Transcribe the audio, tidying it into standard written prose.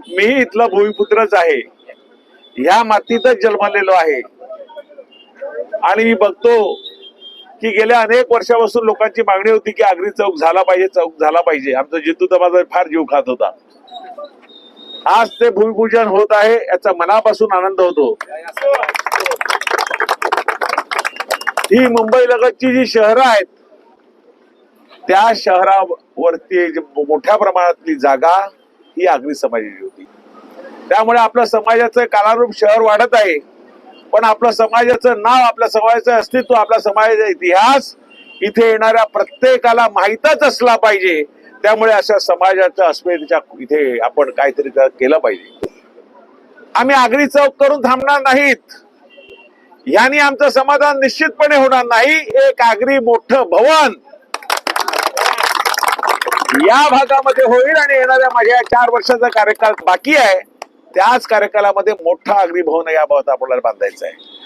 मी इथला भूमिपुत्रच आहे, ह्या मातीतच जन्मलेलो आहे आणि मी बघतो की गेल्या अनेक वर्षापासून लोकांची मागणी होती की आगरी चौक झाला पाहिजे, चौक झाला पाहिजे. आमचा जितू तर माझा फार जीव खात होता. आज ते भूमिपूजन होत आहे, याचा मनापासून आनंद होतो. ही मुंबई लगतची जी शहरं आहेत त्या शहरावरती मोठ्या प्रमाणातली जागा ही आगरी समाजाची होती. त्यामुळे आपल्या समाजाचं कालानुरूप शहर वाढत आहे, पण आपल्या समाजाचं नाव, आपल्या समाजाचं अस्तित्व, आपल्या समाजाचा इतिहास इथे येणाऱ्या प्रत्येकाला माहीतच असला पाहिजे. त्यामुळे अशा समाजाच्या अस्मितेच्या इथे आपण काहीतरी केलं पाहिजे. आम्ही आगरी चौक करून थांबणार नाहीत, याने आमचं समाधान निश्चितपणे होणार नाही. एक आगरी मोठं भवन या भागामध्ये होईल आणि येणाऱ्या माझ्या 4 वर्षाचा कार्यकाळ बाकी आहे, त्याच कार्यकालामध्ये मोठा आगरी भवन या भागात आपल्याला बांधायचं आहे.